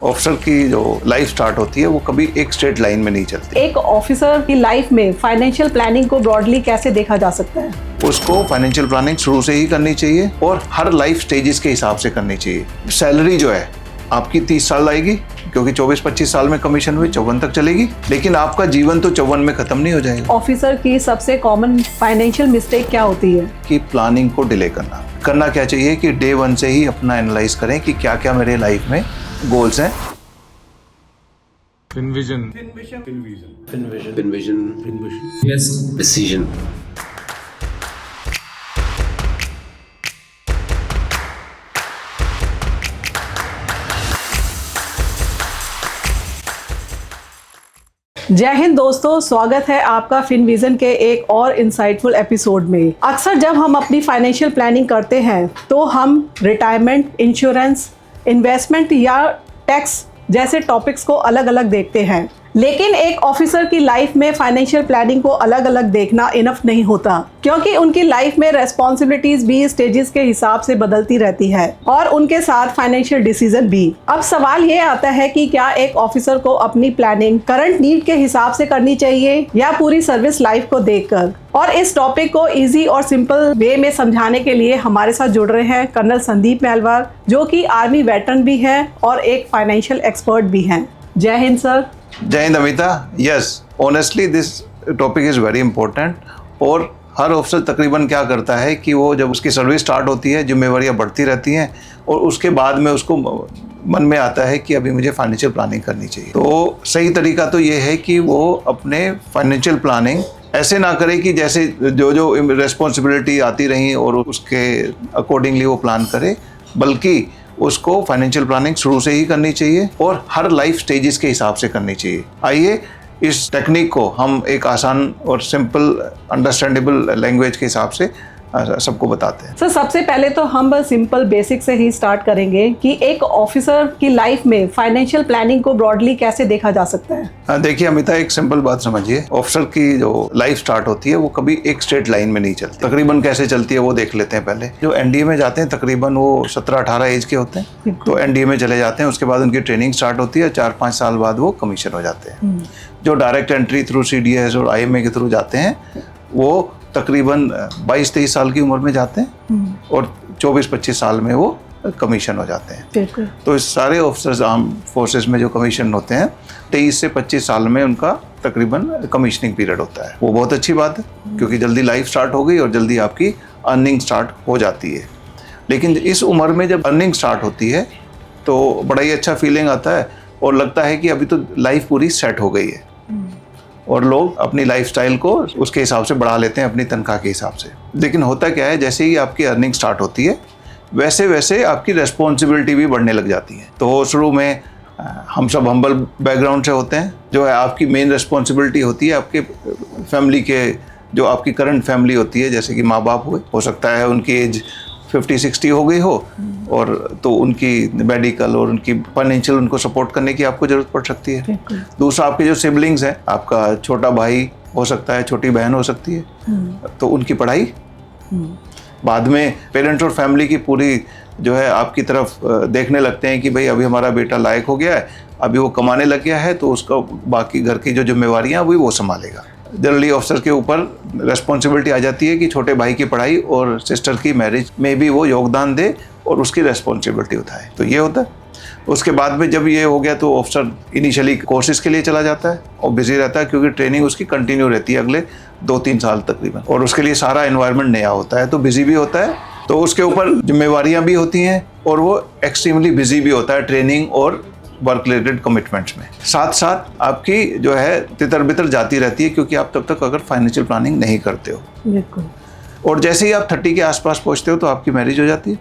Officer की जो life start होती है वो कभी एक स्ट्रेट लाइन में नहीं चलती। एक ऑफिसर की लाइफ में फाइनेंशियल प्लानिंग को ब्रॉडली कैसे देखा जा सकता है? उसको फाइनेंशियल प्लानिंग शुरू से ही करनी चाहिए और हर लाइफ स्टेजेस के हिसाब से करनी चाहिए। सैलरी जो है आपकी 30 साल आएगी, क्योंकि 24-25 साल में कमीशन हुई 54 तक चलेगी, लेकिन आपका जीवन तो 54 में खत्म नहीं हो जाएगा। ऑफिसर की सबसे कॉमन फाइनेंशियल मिस्टेक क्या होती है? कि प्लानिंग को डिले करना क्या चाहिए कि डे 1 से ही अपना एनालाइज करें कि क्या क्या मेरे लाइफ में गोल्स हैं। FinVision. Yes. Decision. जय हिंद दोस्तों, स्वागत है आपका फिनविजन के एक और इंसाइटफुल एपिसोड में। अक्सर जब हम अपनी फाइनेंशियल प्लानिंग करते हैं तो हम रिटायरमेंट, इंश्योरेंस, इन्वेस्टमेंट या टैक्स जैसे टॉपिक्स को अलग अलग देखते हैं, लेकिन एक ऑफिसर की लाइफ में फाइनेंशियल प्लानिंग को अलग अलग देखना इनफ नहीं होता, क्योंकि उनकी लाइफ में रेस्पॉन्सिबिलिटीज भी स्टेजेस के हिसाब से बदलती रहती है और उनके साथ फाइनेंशियल डिसीजन भी। अब सवाल ये आता है कि क्या एक ऑफिसर को अपनी प्लानिंग करंट नीड के हिसाब से करनी चाहिए या पूरी सर्विस लाइफ को देखकर। और इस टॉपिक को इजी और सिंपल वे में समझाने के लिए हमारे साथ जुड़ रहे हैं कर्नल संदीप महलवार, जो कि आर्मी वेटरन भी है और एक फाइनेंशियल एक्सपर्ट भी हैं। जय हिंद सर। जय Hind Amita. Yes, honestly this topic is very important. और हर ऑफिसर तकरीबन क्या करता है कि वो जब उसकी सर्विस स्टार्ट होती है, जिम्मेवारियाँ बढ़ती रहती हैं और उसके बाद में उसको मन में आता है कि अभी मुझे फाइनेंशियल प्लानिंग करनी चाहिए। तो सही तरीका तो ये है कि वो अपने फाइनेंशियल प्लानिंग ऐसे ना करे कि जैसे जो रिस्पॉन्सिबिलिटी आती रही और उसके अकॉर्डिंगली वो प्लान करे, बल्कि उसको फाइनेंशियल प्लानिंग शुरू से ही करनी चाहिए और हर लाइफ स्टेजेस के हिसाब से करनी चाहिए। आइए इस टेक्निक को हम एक आसान और सिंपल अंडरस्टैंडेबल लैंग्वेज के हिसाब से सबको बताते हैं। सर, सबसे पहले तो हम सिंपल बेसिक से ही स्टार्ट करेंगे कि एक ऑफिसर की लाइफ में फाइनेंशियल प्लानिंग को ब्रॉडली कैसे देखा जा सकता है। देखिए अमिता, एक सिंपल बात समझिए। ऑफिसर की जो लाइफ स्टार्ट होती है वो कभी एक स्ट्रेट लाइन में नहीं चलती। तकरीबन कैसे चलती है वो देख लेते हैं। पहले जो एनडीए में जाते हैं तकरीबन वो 17-18 एज के होते हैं, तो एनडीए में चले जाते हैं। उसके बाद उनकी ट्रेनिंग स्टार्ट होती है, 4-5 साल बाद वो कमीशन हो जाते हैं। जो डायरेक्ट एंट्री थ्रू सीडीएस और आईएमए के थ्रू जाते हैं वो तकरीबन 22-23 साल की उम्र में जाते हैं और 24-25 साल में वो कमीशन हो जाते हैं। तो इस सारे ऑफिसर्स आर्म फोर्सेस में जो कमीशन होते हैं 23 से 25 साल में उनका तकरीबन कमीशनिंग पीरियड होता है। वो बहुत अच्छी बात है, क्योंकि जल्दी लाइफ स्टार्ट हो गई और जल्दी आपकी अर्निंग स्टार्ट हो जाती है। लेकिन इस उम्र में जब अर्निंग स्टार्ट होती है तो बड़ा ही अच्छा फीलिंग आता है और लगता है कि अभी तो लाइफ पूरी सेट हो गई है और लोग अपनी लाइफस्टाइल को उसके हिसाब से बढ़ा लेते हैं, अपनी तनख्वाह के हिसाब से। लेकिन होता क्या है, जैसे ही आपकी अर्निंग स्टार्ट होती है वैसे वैसे आपकी रेस्पॉन्सिबिलिटी भी बढ़ने लग जाती है। तो शुरू में हम सब हम्बल बैकग्राउंड से होते हैं। जो है आपकी मेन रेस्पॉन्सिबिलिटी होती है आपके फैमिली के, जो आपकी करंट फैमिली होती है, जैसे कि माँ बाप हुए, हो सकता है उनकी एज 50-60 हो गई हो और तो उनकी मेडिकल और उनकी फाइनेंशियल उनको सपोर्ट करने की आपको ज़रूरत पड़ सकती है। दूसरा, आपके जो सिबलिंग्स हैं, आपका छोटा भाई हो सकता है, छोटी बहन हो सकती है, तो उनकी पढ़ाई। बाद में पेरेंट्स और फैमिली की पूरी जो है आपकी तरफ देखने लगते हैं कि भाई अभी हमारा बेटा लायक हो गया है, अभी वो कमाने लग गया है, तो उसका बाकी घर की जो जिम्मेवारियाँ अभी वो संभालेगा। जनरली ऑफिसर के ऊपर रेस्पॉन्सिबिलिटी आ जाती है कि छोटे भाई की पढ़ाई और सिस्टर की मैरिज में भी वो योगदान दे और उसकी रेस्पॉन्सिबिलिटी उठाए। तो ये होता है। उसके बाद में जब ये हो गया तो ऑफिसर इनिशियली कोर्सेज के लिए चला जाता है और बिजी रहता है, क्योंकि ट्रेनिंग उसकी कंटिन्यू रहती है अगले 2-3 साल तकरीबन, और उसके लिए सारा एनवायरनमेंट नया होता है, तो बिजी भी होता है। तो उसके ऊपर जिम्मेवारियाँ भी होती हैं और वो एक्सट्रीमली बिजी भी होता है ट्रेनिंग और वर्क रिलेटेड कमिटमेंट्स में। साथ साथ आपकी जो है तितर बितर जाती रहती है, क्योंकि आप तब तक अगर फाइनेंशियल प्लानिंग नहीं करते हो। बिल्कुल। और जैसे ही आप 30 के आसपास पहुंचते हो तो आपकी मैरिज हो जाती है।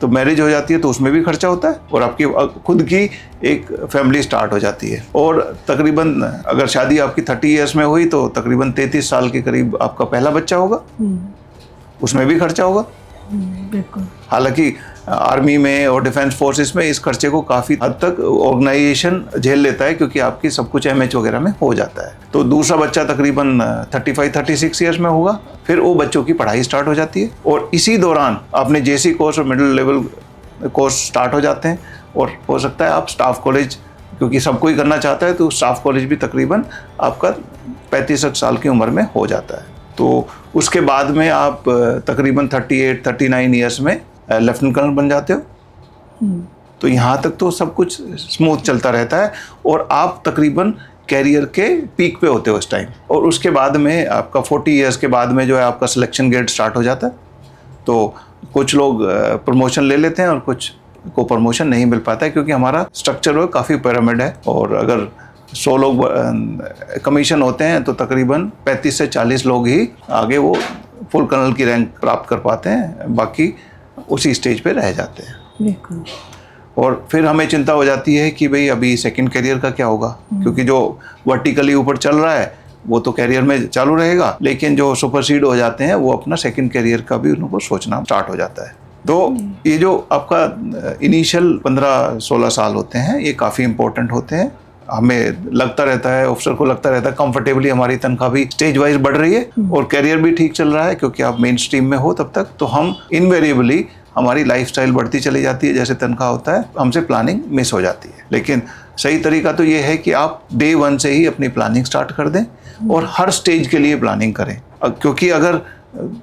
तो मैरिज हो जाती है तो उसमें भी खर्चा होता है और आपकी खुद की एक फैमिली स्टार्ट हो जाती है। और तकरीबन अगर शादी आपकी 30 ईयर्स में हुई तो तकरीबन 33 साल के करीब आपका पहला बच्चा होगा, उसमें भी खर्चा होगा। बिल्कुल। हालांकि आर्मी में और डिफेंस फोर्सेस में इस खर्चे को काफ़ी हद तक ऑर्गेनाइजेशन झेल लेता है, क्योंकि आपकी सब कुछ एमएच वगैरह में हो जाता है। तो दूसरा बच्चा तकरीबन 35-36 ईयर्स में होगा, फिर वो बच्चों की पढ़ाई स्टार्ट हो जाती है और इसी दौरान आपने जेसी कोर्स और मिडिल लेवल कोर्स स्टार्ट हो जाते हैं और हो सकता है आप स्टाफ कॉलेज, क्योंकि सब कोई करना चाहता है, तो स्टाफ कॉलेज भी तकरीबन आपका 35 साल की उम्र में हो जाता है। तो उसके बाद में आप तकरीबन 38-39 ईयर्स में लेफ्टिनेंट कर्नल बन जाते हो। तो यहाँ तक तो सब कुछ स्मूथ चलता रहता है और आप तकरीबन कैरियर के पीक पे होते हो उस टाइम। और उसके बाद में आपका 40 ईयर्स के बाद में जो है आपका सिलेक्शन गेट स्टार्ट हो जाता है। तो कुछ लोग प्रमोशन ले लेते हैं और कुछ को प्रमोशन नहीं मिल पाता है, क्योंकि हमारा स्ट्रक्चर वो काफ़ी पिरामिड है। और अगर 100 लोग कमीशन होते हैं तो तकरीबन 35 से 40 लोग ही आगे वो फुल कर्नल की रैंक प्राप्त कर पाते हैं, बाकी उसी स्टेज पे रह जाते हैं। बिल्कुल। और फिर हमें चिंता हो जाती है कि भाई अभी सेकंड करियर का क्या होगा, क्योंकि जो वर्टिकली ऊपर चल रहा है वो तो करियर में चालू रहेगा, लेकिन जो सुपरसीड हो जाते हैं वो अपना सेकंड करियर का भी उनको सोचना स्टार्ट हो जाता है। तो ये जो आपका इनिशियल 15-16 साल होते हैं ये काफ़ी इंपॉर्टेंट होते हैं। हमें लगता रहता है, ऑफिसर को लगता रहता है कंफर्टेबली हमारी तनख्वाह भी स्टेज वाइज बढ़ रही है और करियर भी ठीक चल रहा है, क्योंकि आप मेन स्ट्रीम में हो तब तक। तो हम इनवेरिएबली हमारी लाइफस्टाइल बढ़ती चली जाती है, जैसे तनख्वाह होता है हमसे प्लानिंग मिस हो जाती है। लेकिन सही तरीका तो ये है कि आप डे 1 से ही अपनी प्लानिंग स्टार्ट कर दें और हर स्टेज के लिए प्लानिंग करें, क्योंकि अगर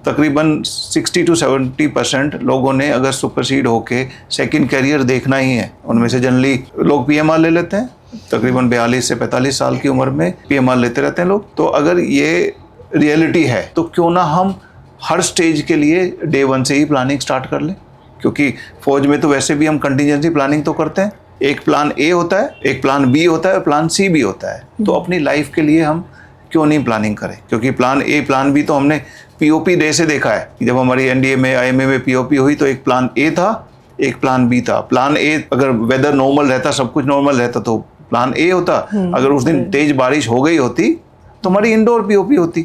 तकरीबन 60 to 70% लोगों ने अगर सुपरसीड होके सेकंड करियर देखना ही है, उनमें से जनरली लोग पीएमआर ले लेते हैं, तकरीबन 42 से 45 साल की उम्र में पीएमआर लेते रहते हैं लोग। तो अगर ये रियलिटी है तो क्यों ना हम हर स्टेज के लिए डे 1 से ही प्लानिंग स्टार्ट कर लें, क्योंकि फौज में तो वैसे भी हम कंटिजेंसी प्लानिंग तो करते हैं। एक प्लान ए होता है, एक प्लान बी होता है और प्लान सी भी होता है। तो अपनी लाइफ के लिए हम क्यों नहीं प्लानिंग करें, क्योंकि प्लान ए प्लान बी तो हमने पीओपी डे से देखा है कि जब हमारी एनडीए में आईएमए में पीओपी हुई तो एक प्लान ए था, एक प्लान बी था। प्लान ए अगर वेदर नॉर्मल रहता, सब कुछ नॉर्मल रहता तो प्लान ए होता। अगर उस दिन तेज बारिश हो गई होती तो हमारी इंडोर पीओपी होती,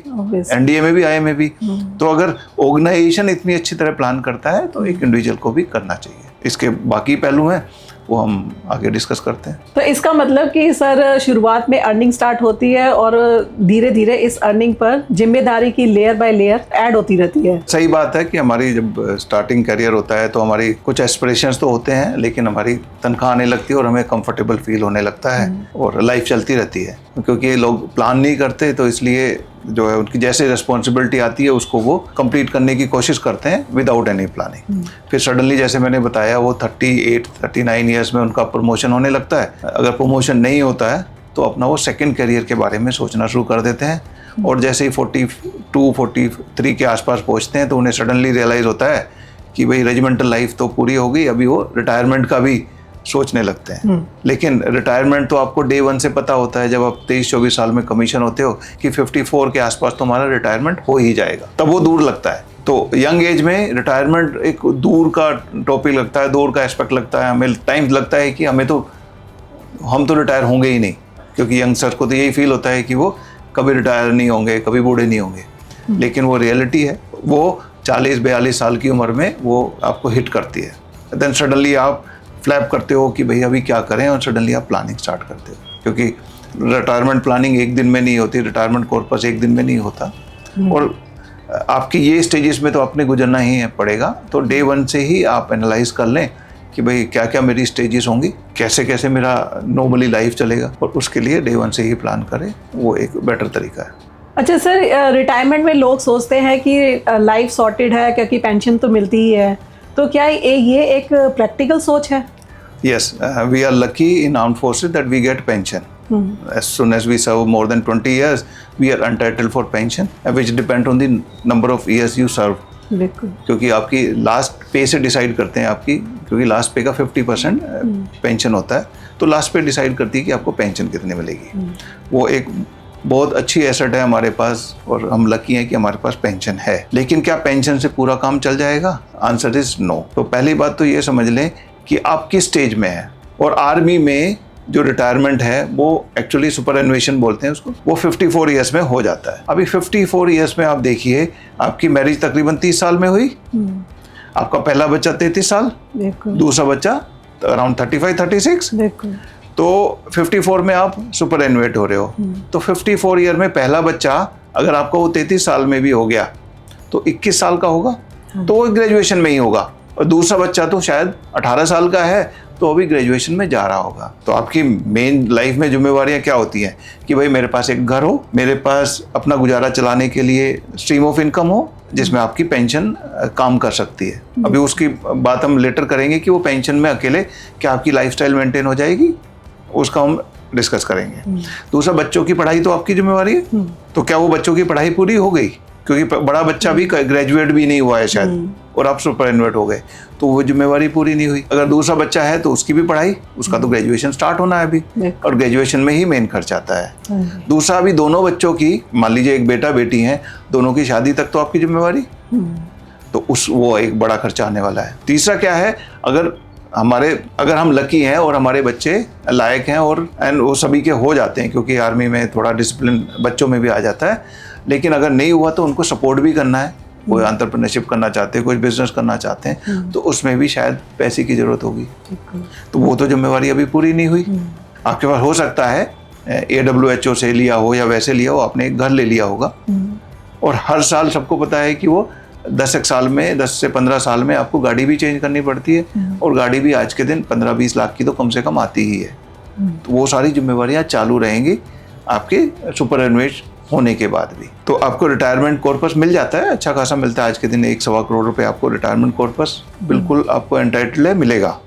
एनडीए में भी आईएमए भी। तो अगर ऑर्गेनाइजेशन इतनी अच्छी तरह प्लान करता है तो एक इंडिविजुअल को भी करना चाहिए। इसके बाकी पहलू हैं वो हम आगे डिस्कस करते हैं। तो इसका मतलब कि सर शुरुआत में अर्निंग स्टार्ट होती है और धीरे धीरे इस अर्निंग पर जिम्मेदारी की लेयर बाय लेयर ऐड होती रहती है। सही बात है कि हमारी जब स्टार्टिंग करियर होता है तो हमारी कुछ एस्पिरेशंस तो होते हैं, लेकिन हमारी तनख्वाह आने लगती है और हमें कंफर्टेबल फील होने लगता है और लाइफ चलती रहती है। क्योंकि लोग प्लान नहीं करते तो इसलिए जो है उनकी जैसे रिस्पॉन्सिबिलिटी आती है उसको वो कंप्लीट करने की कोशिश करते हैं विदाउट एनी प्लानिंग। फिर सडनली जैसे मैंने बताया वो 38-39 ईयर्स में उनका प्रमोशन होने लगता है। अगर प्रमोशन नहीं होता है तो अपना वो सेकंड करियर के बारे में सोचना शुरू कर देते हैं और जैसे ही 42-43 के आसपास पहुंचते हैं तो उन्हें सडनली रियलाइज़ होता है कि भाई रेजिमेंटल लाइफ तो पूरी हो गई, अभी वो रिटायरमेंट का भी सोचने लगते हैं। लेकिन रिटायरमेंट तो आपको डे 1 से पता होता है, जब आप 23-24 साल में कमीशन होते हो कि 54 के आसपास तो हमारा रिटायरमेंट हो ही जाएगा, तब वो दूर लगता है। तो यंग एज में रिटायरमेंट एक दूर का टॉपिक लगता है, दूर का एस्पेक्ट लगता है। हमें टाइम लगता है कि हम तो रिटायर होंगे ही नहीं, क्योंकि यंगस्टर्स को तो यही फील होता है कि वो कभी रिटायर नहीं होंगे, कभी बूढ़े नहीं होंगे। लेकिन वो रियलिटी है, वो 40-42 साल की उम्र में वो आपको हिट करती है। देन सडनली आप फ्लैप करते हो कि भाई अभी क्या करें, और सडनली आप प्लानिंग स्टार्ट करते हो, क्योंकि रिटायरमेंट प्लानिंग एक दिन में नहीं होती, रिटायरमेंट कॉर्पस एक दिन में नहीं होता। और आपकी ये स्टेजेस में तो आपने गुजरना ही पड़ेगा। तो डे 1 से ही आप एनालाइज कर लें कि भाई क्या क्या मेरी स्टेजेस होंगी, कैसे कैसे मेरा नॉर्मली लाइफ चलेगा, और उसके लिए डे 1 से ही प्लान करें, वो एक बेटर तरीका है। अच्छा सर, रिटायरमेंट में लोग सोचते हैं कि लाइफ सॉर्टेड है क्योंकि पेंशन तो मिलती ही है, तो क्या ये एक प्रैक्टिकल सोच है? Yes, we are lucky in armed forces that we get pension. As soon as we serve more than 20 years, we are entitled for pension, which depend on the number of years you serve. बिल्कुल। क्योंकि आपकी last पे से decide करते हैं आपकी, क्योंकि last पे का 50% पेंशन होता है, तो लास्ट पे डिसाइड करती है कि आपको पेंशन कितनी मिलेगी। वो एक बहुत अच्छी एसेट है हमारे पास और हम लकी हैं कि हमारे पास पेंशन है। लेकिन क्या पेंशन से पूरा काम चल जाएगा? Answer is no. तो पहली बात तो ये समझ लें कि आप किस स्टेज में हैं। और आर्मी में जो रिटायरमेंट है वो एक्चुअली सुपरएनुएशन बोलते हैं उसको, वो 54 ईयर्स में हो जाता है। अभी 54 ईयर्स में आप देखिए, आपकी मैरिज तकरीबन 30 साल में हुई, आपका पहला बच्चा 33 साल, दूसरा बच्चा अराउंड 35-36, तो 54 में आप सुपरएनुएट हो रहे हो। तो 54 ईयर में पहला बच्चा अगर आपका वो 33 साल में भी हो गया तो 21 साल का होगा, तो वो ग्रेजुएशन में ही होगा। और दूसरा बच्चा तो शायद 18 साल का है तो अभी ग्रेजुएशन में जा रहा होगा। तो आपकी मेन लाइफ में जिम्मेवारियां क्या होती हैं कि भाई मेरे पास एक घर हो, मेरे पास अपना गुजारा चलाने के लिए स्ट्रीम ऑफ इनकम हो जिसमें आपकी पेंशन काम कर सकती है। अभी उसकी बात हम लेटर करेंगे कि वो पेंशन में अकेले क्या आपकी लाइफस्टाइल मेंटेन हो जाएगी, उसका हम डिस्कस करेंगे। दूसरा, बच्चों की पढ़ाई तो आपकी जिम्मेवारी है, तो क्या वो बच्चों की पढ़ाई पूरी हो गई? क्योंकि बड़ा बच्चा भी ग्रेजुएट भी नहीं हुआ है शायद और आप सुपरएनुएट हो गए, तो वो जिम्मेवारी पूरी नहीं हुई। अगर दूसरा बच्चा है तो उसकी भी पढ़ाई, उसका तो ग्रेजुएशन स्टार्ट होना है अभी, और ग्रेजुएशन में ही मेन खर्च आता है। दूसरा, अभी दोनों बच्चों की, मान लीजिए एक बेटा बेटी हैं, दोनों की शादी तक तो आपकी जिम्मेवारी, तो वो एक बड़ा खर्चा आने वाला है। तीसरा क्या है, अगर हम लकी हैं और हमारे बच्चे लायक हैं और वो सभी के हो जाते हैं, क्योंकि आर्मी में थोड़ा डिसिप्लिन बच्चों में भी आ जाता है, लेकिन अगर नहीं हुआ तो उनको सपोर्ट भी करना है। कोई एंटरप्रेन्योरशिप करना चाहते हैं, कोई बिजनेस करना चाहते हैं, तो उसमें भी शायद पैसे की जरूरत होगी, तो वो तो जिम्मेवारी अभी पूरी नहीं हुई। आपके पास हो सकता है AWHO से लिया हो या वैसे लिया हो, आपने एक घर ले लिया होगा, और हर साल सबको पता है कि वो 10 से 15 साल में आपको गाड़ी भी चेंज करनी पड़ती है, और गाड़ी भी आज के दिन 15-20 लाख की तो कम से कम आती ही है। तो वो सारी जिम्मेवारियां चालू रहेंगी आपके सुपरएनुएट होने के बाद भी। तो आपको रिटायरमेंट कॉर्पस मिल जाता है, अच्छा खासा मिलता है आज के दिन, 1-1.25 करोड़ रुपए आपको रिटायरमेंट कॉर्पस बिल्कुल आपको एंटाइटल है, मिलेगा।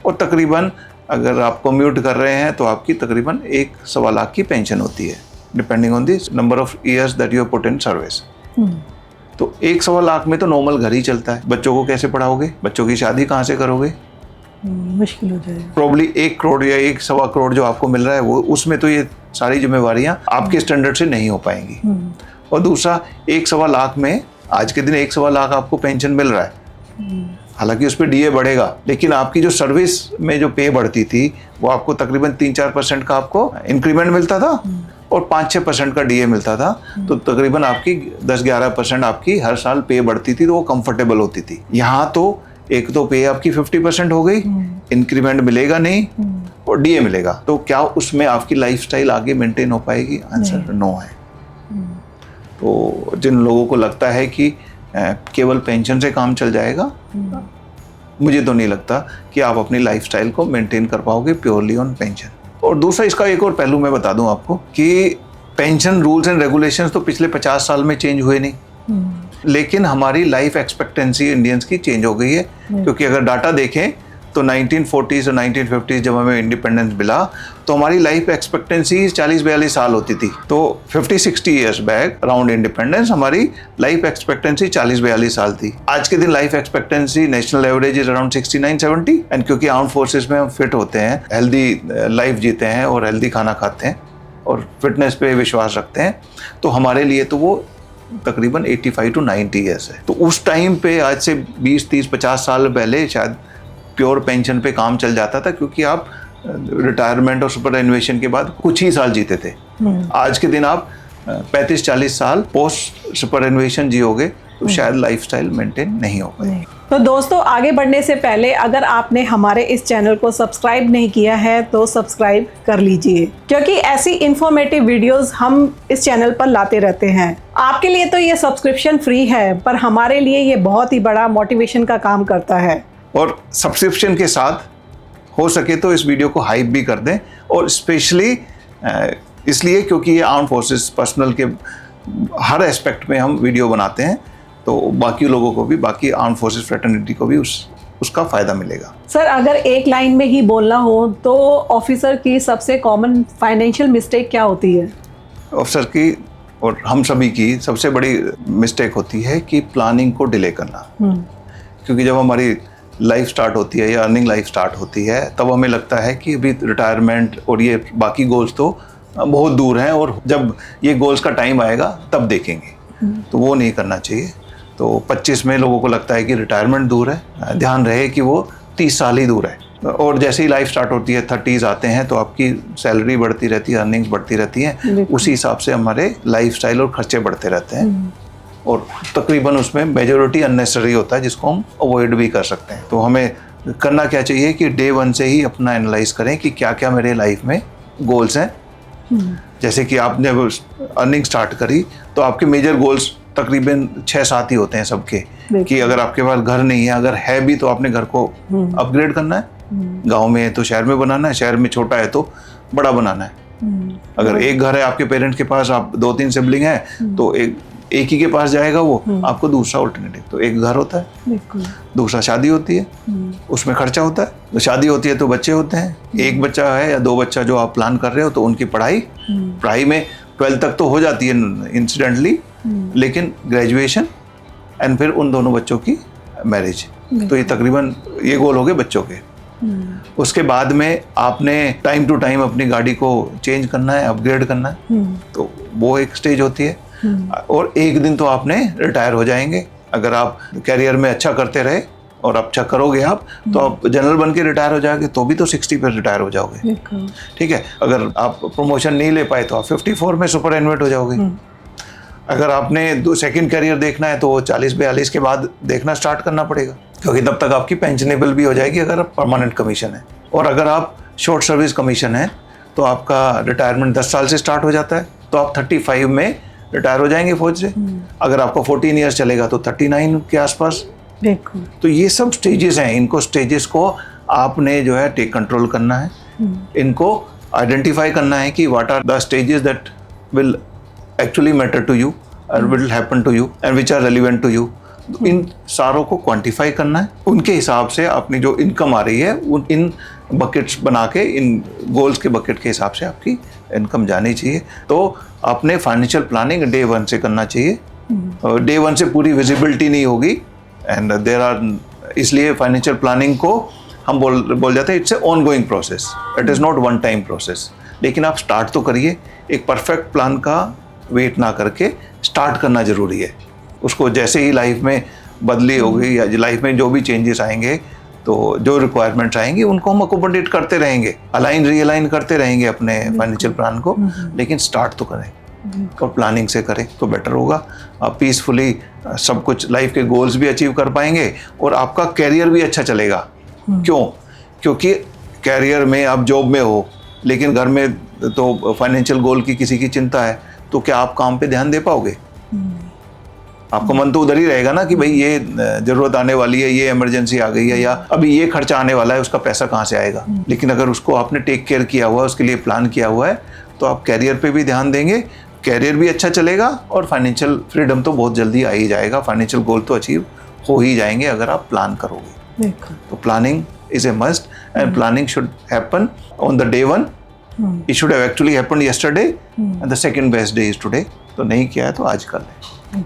और तकरीबन अगर आप कम्यूट कर रहे हैं तो आपकी तकरीबन 1-1.25 लाख की पेंशन होती है, depending on this number of years that you have put in service. तो 1-1.25 लाख में तो नॉर्मल घर ही चलता है। बच्चों को कैसे पढ़ाओगे? बच्चों की शादी कहाँ से करोगे? मुश्किल हो जाएगा। प्रॉब्ली 1 करोड़ या 1-1.25 करोड़ जो आपको मिल रहा है, वो उसमें तो ये सारी जिम्मेवारियां आपके स्टैंडर्ड से नहीं हो पाएंगी। और दूसरा, 1-1.25 लाख में आज के दिन 1-1.25 लाख आपको पेंशन मिल रहा है, हालांकि उस पर DA बढ़ेगा, लेकिन आपकी जो सर्विस में जो पे बढ़ती थी वो आपको तकरीबन 3-4% का आपको इंक्रीमेंट मिलता था और 5-6% का DA मिलता था, तो तकरीबन आपकी 10-11% आपकी हर साल पे बढ़ती थी, तो वो कंफर्टेबल होती थी। यहाँ तो एक तो पे आपकी 50% हो गई, इंक्रीमेंट मिलेगा नहीं और DA मिलेगा, तो क्या उसमें आपकी लाइफस्टाइल आगे मेंटेन हो पाएगी? आंसर नो है। तो जिन लोगों को लगता है कि केवल पेंशन से काम चल जाएगा, मुझे तो नहीं लगता कि आप अपनी लाइफस्टाइल को मेंटेन कर पाओगे प्योरली ऑन पेंशन। और दूसरा, इसका एक और पहलू मैं बता दूं आपको कि पेंशन रूल्स एंड रेगुलेशंस तो पिछले 50 साल में चेंज हुए नहीं, लेकिन हमारी लाइफ एक्सपेक्टेंसी इंडियंस की चेंज हो गई है। क्योंकि अगर डाटा देखें तो 1940s और 1950s जब हमें इंडिपेंडेंस मिला तो हमारी लाइफ एक्सपेक्टेंसी 40-42 साल होती थी। तो 50-60 ईयर्स बैक अराउंड इंडिपेंडेंस हमारी लाइफ एक्सपेक्टेंसी 40-42 साल थी। आज के दिन life expectancy national average is around 69-70, and क्योंकि आर्म्ड फोर्सेस में हम फिट होते हैं, हेल्दी लाइफ जीते हैं और हेल्दी खाना खाते हैं और फिटनेस पे विश्वास रखते हैं, तो हमारे लिए तो वो तकरीबन 85-90 ईयर्स है। तो उस टाइम पे आज से 20-30-50 साल पहले शायद प्योर पेंशन पे काम चल जाता था, क्योंकि आप रिटायरमेंट और सुपरएनुएशन के बाद कुछ ही साल जीते थे। आज के दिन आप 35-40 साल पोस्ट सुपरएनुएशन जियोगे, तो शायद लाइफस्टाइल मेंटेन नहीं हो पाएगी। तो दोस्तों, आगे बढ़ने से पहले अगर आपने हमारे इस चैनल को सब्सक्राइब नहीं किया है तो सब्सक्राइब कर लीजिए, क्योंकि ऐसी इंफॉर्मेटिव वीडियोस हम इस चैनल पर लाते रहते हैं। आपके लिए तो ये सब्सक्रिप्शन फ्री है, पर हमारे लिए ये बहुत ही बड़ा मोटिवेशन का काम करता है। और सब्सक्रिप्शन के साथ हो सके तो इस वीडियो को हाइप भी कर दें, और स्पेशली इसलिए क्योंकि ये आर्म्ड फोर्सेस पर्सनल के हर एस्पेक्ट में हम वीडियो बनाते हैं, तो बाकी लोगों को भी, बाकी आर्म्ड फोर्सेस फ्रेटर्निटी को भी उसका फ़ायदा मिलेगा। सर, अगर एक लाइन में ही बोलना हो तो ऑफिसर की सबसे कॉमन फाइनेंशियल मिस्टेक क्या होती है? ऑफिसर की और हम सभी की सबसे बड़ी मिस्टेक होती है कि प्लानिंग को डिले करना। क्योंकि जब हमारी लाइफ स्टार्ट होती है या अर्निंग लाइफ स्टार्ट होती है, तब हमें लगता है कि अभी रिटायरमेंट और ये बाकी गोल्स तो बहुत दूर हैं, और जब ये गोल्स का टाइम आएगा तब देखेंगे, तो वो नहीं करना चाहिए। तो 25 में लोगों को लगता है कि रिटायरमेंट दूर है, ध्यान रहे कि वो 30 साल ही दूर है। और जैसे ही लाइफ स्टार्ट होती है, 30s आते हैं, तो आपकी सैलरी बढ़ती रहती है, अर्निंग्स बढ़ती रहती हैं, उसी हिसाब से हमारे लाइफस्टाइल और खर्चे बढ़ते रहते हैं, और तकरीबन उसमें मेजॉरिटी अननेसेसरी होता है जिसको हम अवॉइड भी कर सकते हैं। तो हमें करना क्या चाहिए कि डे 1 से ही अपना एनालाइज करें कि क्या क्या मेरे लाइफ में गोल्स हैं। जैसे कि आपने अर्निंग स्टार्ट करी तो आपके मेजर गोल्स तकरीबन 6-7 ही होते हैं सबके, कि अगर आपके पास घर नहीं है, अगर है भी तो आपने घर को अपग्रेड करना है, गांव में है तो शहर में बनाना है, शहर में छोटा है तो बड़ा बनाना है। अगर एक घर है आपके पेरेंट्स के पास, आप 2-3 सिबलिंग हैं, तो एक ही के पास जाएगा वो, आपको दूसरा ऑल्टरनेटिव। तो एक घर होता है, बिल्कुल। दूसरा शादी होती है, उसमें खर्चा होता है। तो शादी होती है तो बच्चे होते हैं, एक बच्चा है या 2 बच्चा जो आप प्लान कर रहे हो, तो उनकी पढ़ाई में 12th तक तो हो जाती है इंसिडेंटली, लेकिन ग्रेजुएशन एंड फिर उन दोनों बच्चों की मैरिज। तो ये तकरीबन ये गोल हो गए बच्चों के। उसके बाद में आपने टाइम टू टाइम अपनी गाड़ी को चेंज करना है, अपग्रेड करना है, तो वो एक स्टेज होती है। और एक दिन तो आपने रिटायर हो जाएंगे। अगर आप कैरियर में अच्छा करते रहे और अच्छा करोगे आप, तो आप जनरल बन के रिटायर हो जाओगे, तो भी तो 60 पर रिटायर हो जाओगे। ठीक है, अगर आप प्रमोशन नहीं ले पाए तो आप 54 में सुपर एनुएट हो जाओगे। अगर आपने सेकंड करियर देखना है तो 40-42 के बाद देखना स्टार्ट करना पड़ेगा, क्योंकि तब तक आपकी पेंशनेबल भी हो जाएगी अगर आप परमानेंट कमीशन है। और अगर आप शॉर्ट सर्विस कमीशन है तो आपका रिटायरमेंट 10 साल से स्टार्ट हो जाता है, तो आप 35 में रिटायर हो जाएंगे फौज से। अगर आपका 14 ईयर्स चलेगा तो 39 के आसपास। तो ये सब स्टेजेस हैं, इनको स्टेजेस को आपने जो है टेक कंट्रोल करना है, इनको आइडेंटिफाई करना है कि what are the stages that will actually matter to you और will happen to you and which are relevant to you. इन सारों को क्वांटिफाई करना है, उनके हिसाब से अपनी जो इनकम आ रही है उन इन बकेट्स बना के, इन गोल्स के बकेट के हिसाब से आपकी इनकम जानी चाहिए। तो आपने फाइनेंशियल प्लानिंग डे 1 से करना चाहिए। डे 1 से पूरी विजिबिलिटी नहीं होगी एंड देयर आर, इसलिए फाइनेंशियल प्लानिंग को हम बोल जाते हैं it's a on going process, it is not one time process. लेकिन आप स्टार्ट तो करिए, एक परफेक्ट प्लान का वेट ना करके स्टार्ट करना ज़रूरी है। उसको जैसे ही लाइफ में बदली होगी या लाइफ में जो भी चेंजेस आएंगे, तो जो रिक्वायरमेंट्स आएंगी उनको हम अकोमोडेट करते रहेंगे, अलाइन रीअलाइन करते रहेंगे अपने फाइनेंशियल प्लान को, लेकिन स्टार्ट तो करें और प्लानिंग से करें तो बेटर होगा। आप पीसफुली सब कुछ लाइफ के गोल्स भी अचीव कर पाएंगे और आपका कैरियर भी अच्छा चलेगा। क्यों? क्योंकि कैरियर में आप जॉब में हो, लेकिन घर में तो फाइनेंशियल गोल की किसी की चिंता है, तो क्या आप काम पे ध्यान दे पाओगे? आपका मन तो उधर ही रहेगा ना कि भाई ये जरूरत आने वाली है, ये इमरजेंसी आ गई है, या अभी ये खर्चा आने वाला है, उसका पैसा कहाँ से आएगा। लेकिन अगर उसको आपने टेक केयर किया हुआ है, उसके लिए प्लान किया हुआ है, तो आप कैरियर पे भी ध्यान देंगे, कैरियर भी अच्छा चलेगा और फाइनेंशियल फ्रीडम तो बहुत जल्दी आ ही जाएगा। फाइनेंशियल गोल तो अचीव हो ही जाएंगे अगर आप प्लान करोगे। तो planning is a must and planning should happen on the day 1। It should have actually happened yesterday and the second best day is today. तो नहीं किया है तो आज कर लें,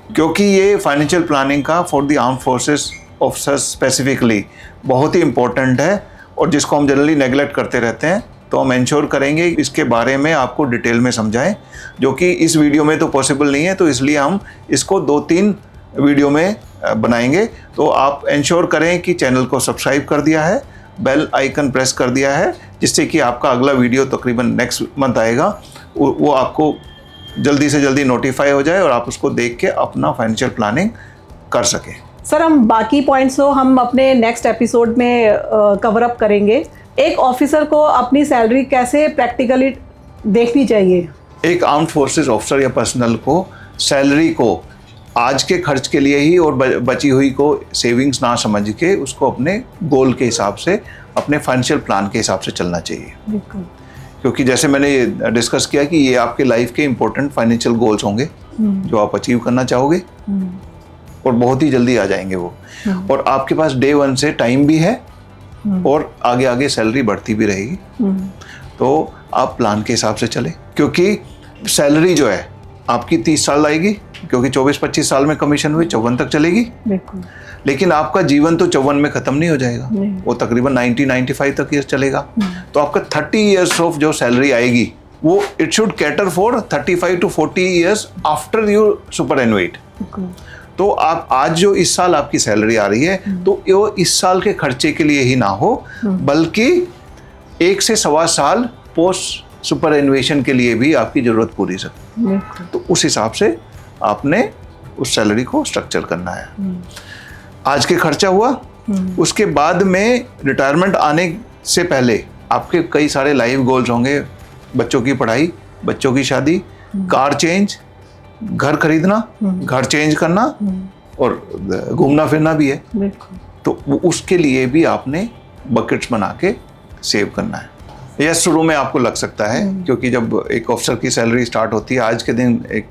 क्योंकि ये फाइनेंशियल प्लानिंग का for the armed forces officers specifically बहुत ही इंपॉर्टेंट है, और जिसको हम जनरली नेगलेक्ट करते रहते हैं। तो हम इंश्योर करेंगे इसके बारे में आपको डिटेल में समझाएं, जो कि इस वीडियो में तो पॉसिबल नहीं है, तो इसलिए हम इसको 2-3 वीडियो में बनाएंगे। तो आप इंश्योर करें कि चैनल को सब्सक्राइब कर दिया है, बेल आइकन प्रेस कर दिया है, जिससे कि आपका अगला वीडियो तकरीबन नेक्स्ट मंथ आएगा, वो आपको जल्दी से जल्दी नोटिफाई हो जाए और आप उसको देख के अपना फाइनेंशियल प्लानिंग कर सकें। सर, हम बाकी पॉइंट्स को हम अपने नेक्स्ट एपिसोड में कवर अप करेंगे। एक ऑफिसर को अपनी सैलरी कैसे प्रैक्टिकली देखनी चाहिए? एक आर्म्ड फोर्सेस ऑफिसर या पर्सनल को सैलरी को आज के खर्च के लिए ही और बची हुई को सेविंग्स ना समझ के उसको अपने गोल के हिसाब से, अपने फाइनेंशियल प्लान के हिसाब से चलना चाहिए। बिल्कुल। क्योंकि जैसे मैंने डिस्कस किया कि ये आपके लाइफ के इंपॉर्टेंट फाइनेंशियल गोल्स होंगे जो आप अचीव करना चाहोगे और बहुत ही जल्दी आ जाएंगे वो, और आपके पास डे 1 से टाइम भी है और आगे आगे सैलरी बढ़ती भी रहेगी। तो आप प्लान के हिसाब से चले, क्योंकि सैलरी जो है आपकी 30 साल आएगी, क्योंकि 24-25 साल में कमीशन हुई 54 तक चलेगी। बिल्कुल। लेकिन आपका जीवन तो 54 में खत्म नहीं हो जाएगा, वो तकरीबन 90-95 तक ईयर्स चलेगा। तो आपका 30 ईयर्स ऑफ जो सैलरी आएगी वो it should cater for 35 to 40 years after you superannuate. तो आप आज जो इस साल आपकी सैलरी आ रही है, तो वो इस साल के खर्चे के लिए ही ना हो, बल्कि 1 से 1.25 साल पोस्ट सुपर एनुएशन के लिए भी आपकी जरूरत पूरी सके। तो उस हिसाब से आपने उस सैलरी को स्ट्रक्चर करना है। आज के खर्चा हुआ, उसके बाद में रिटायरमेंट आने से पहले आपके कई सारे लाइफ गोल्स होंगे, बच्चों की पढ़ाई, बच्चों की शादी, कार चेंज, घर खरीदना, घर चेंज करना और घूमना फिरना भी है। तो उसके लिए भी आपने बकेट्स बना के सेव करना है। यह शुरू में आपको लग सकता है, क्योंकि जब एक ऑफिसर की सैलरी स्टार्ट होती है, आज के दिन एक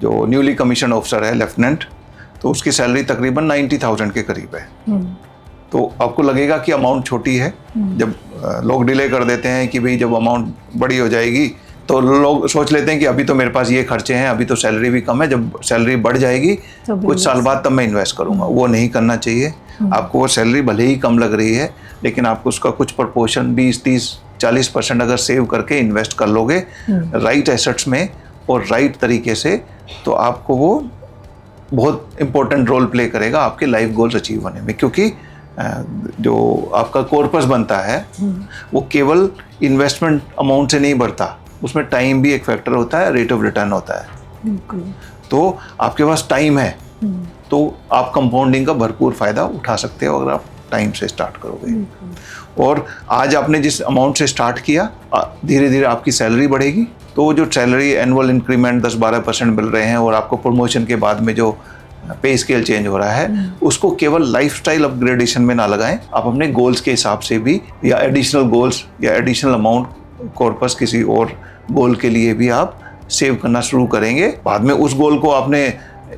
जो न्यूली कमीशन ऑफिसर है लेफ्टिनेंट, तो उसकी सैलरी तकरीबन 90,000 के करीब है। तो आपको लगेगा कि अमाउंट छोटी है। जब लोग डिले कर देते हैं कि भाई जब अमाउंट बड़ी हो जाएगी तो लोग सोच लेते हैं कि अभी तो मेरे पास ये खर्चे हैं, अभी तो सैलरी भी कम है, जब सैलरी बढ़ जाएगी कुछ साल बाद तब मैं इन्वेस्ट करूंगा। वो नहीं करना चाहिए। आपको वो सैलरी भले ही कम लग रही है, लेकिन आपको उसका कुछ प्रपोर्शन 20, 30, 40% अगर सेव करके इन्वेस्ट कर लोगे राइट एसेट्स में और राइट तरीके से, तो आपको वो बहुत इंपॉर्टेंट रोल प्ले करेगा आपके लाइफ गोल्स अचीव होने में। क्योंकि जो आपका कॉर्पस बनता है वो केवल इन्वेस्टमेंट अमाउंट से नहीं बढ़ता, उसमें टाइम भी एक फैक्टर होता है, रेट ऑफ रिटर्न होता है। तो आपके पास टाइम है तो आप कंपाउंडिंग का भरपूर फायदा उठा सकते हो अगर आप टाइम से स्टार्ट करोगे। और आज आपने जिस अमाउंट से स्टार्ट किया, धीरे धीरे आपकी सैलरी बढ़ेगी, तो जो सैलरी एनुअल इंक्रीमेंट 10-12% मिल रहे हैं और आपको प्रमोशन के बाद में जो पे स्केल चेंज हो रहा है, उसको केवल लाइफस्टाइल अपग्रेडेशन में ना लगाएं। आप अपने गोल्स के हिसाब से भी, या एडिशनल गोल्स या एडिशनल अमाउंट कॉर्पस किसी और गोल के लिए भी आप सेव करना शुरू करेंगे। बाद में उस गोल को आपने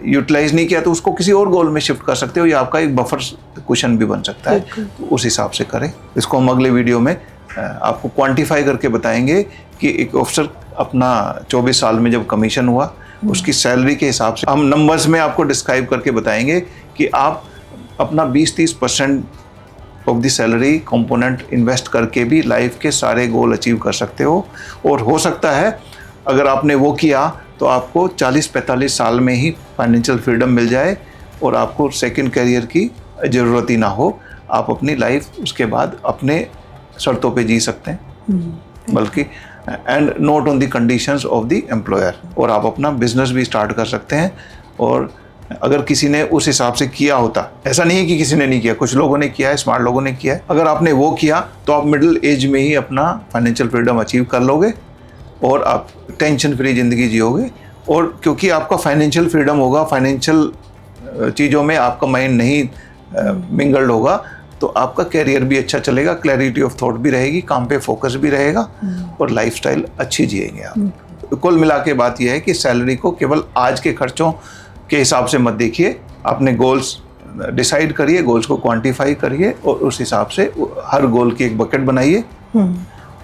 यूटिलाइज नहीं किया तो उसको किसी और गोल में शिफ्ट कर सकते हो, या आपका एक बफर कुशन भी बन सकता है। तो उस हिसाब से करें। इसको हम अगले वीडियो में आपको क्वांटिफाई करके बताएंगे कि एक ऑफिसर अपना 24 साल में जब कमीशन हुआ, उसकी सैलरी के हिसाब से हम नंबर्स में आपको डिस्क्राइब करके बताएंगे कि आप अपना 20-30% of the salary component invest करके भी लाइफ के सारे गोल अचीव कर सकते हो। और हो सकता है अगर आपने वो किया तो आपको 40-45 साल में ही फाइनेंशियल फ्रीडम मिल जाए और आपको सेकंड करियर की ज़रूरत ही ना हो। आप अपनी लाइफ उसके बाद अपने शर्तों पे जी सकते हैं, बल्कि and not on the conditions of the employer. और आप अपना बिजनेस भी स्टार्ट कर सकते हैं। और अगर किसी ने उस हिसाब से किया होता, ऐसा नहीं है कि किसी ने नहीं किया, कुछ लोगों ने किया है, स्मार्ट लोगों ने किया है। अगर आपने वो किया तो आप मिडिल एज में ही अपना फाइनेंशियल फ्रीडम अचीव कर लोगे और आप टेंशन फ्री ज़िंदगी जियोगे। और क्योंकि आपका फाइनेंशियल फ्रीडम होगा, फाइनेंशियल चीज़ों में आपका माइंड नहीं मिंगल्ड होगा, तो आपका कैरियर भी अच्छा चलेगा, क्लैरिटी ऑफ थॉट भी रहेगी, काम पे फोकस भी रहेगा और लाइफस्टाइल अच्छी जिएंगे आप। कुल मिला के बात यह है कि सैलरी को केवल आज के खर्चों के हिसाब से मत देखिए। अपने गोल्स डिसाइड करिए, गोल्स को क्वांटिफाई करिए और उस हिसाब से हर गोल की एक बकेट बनाइए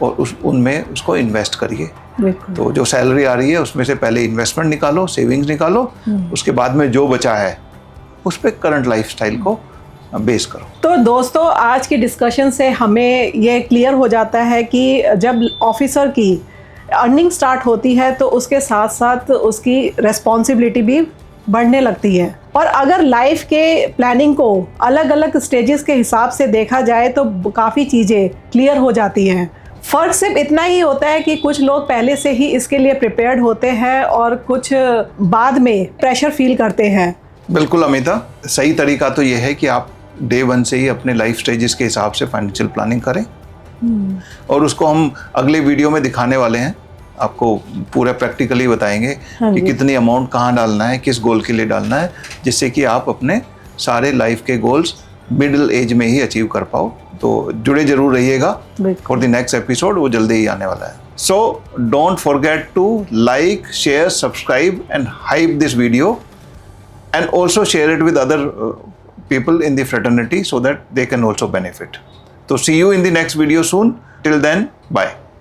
और उनमें उसको इन्वेस्ट करिए। तो जो सैलरी आ रही है उसमें से पहले इन्वेस्टमेंट निकालो, सेविंग्स निकालो, उसके बाद में जो बचा है उस पर करंट लाइफस्टाइल को बेस करो। तो दोस्तों, आज की डिस्कशन से हमें ये क्लियर हो जाता है कि जब ऑफिसर की अर्निंग स्टार्ट होती है तो उसके साथ साथ उसकी रेस्पॉन्सिबिलिटी भी बढ़ने लगती है। और अगर लाइफ के प्लानिंग को अलग अलग स्टेजेस के हिसाब से देखा जाए तो काफ़ी चीज़ें क्लियर हो जाती हैं। फ़र्क सिर्फ इतना ही होता है कि कुछ लोग पहले से ही इसके लिए प्रिपेयर्ड होते हैं और कुछ बाद में प्रेशर फील करते हैं। बिल्कुल अमिता, सही तरीका तो ये है कि आप डे 1 से ही अपने लाइफ स्टेजेस के हिसाब से फाइनेंशियल प्लानिंग करें और उसको हम अगले वीडियो में दिखाने वाले हैं। आपको पूरा प्रैक्टिकली बताएंगे कि कितनी अमाउंट कहाँ डालना है, किस गोल के लिए डालना है, जिससे कि आप अपने सारे लाइफ के गोल्स मिडिल एज में ही अचीव कर पाओ। तो जुड़े जरूर रहिएगा फॉर द नेक्स्ट एपिसोड, वो जल्दी ही आने वाला है। So don't forget to like, share, subscribe and hype this video and also share it with other people in the fraternity so that they can also benefit. So see you in the next video soon. Till then, bye.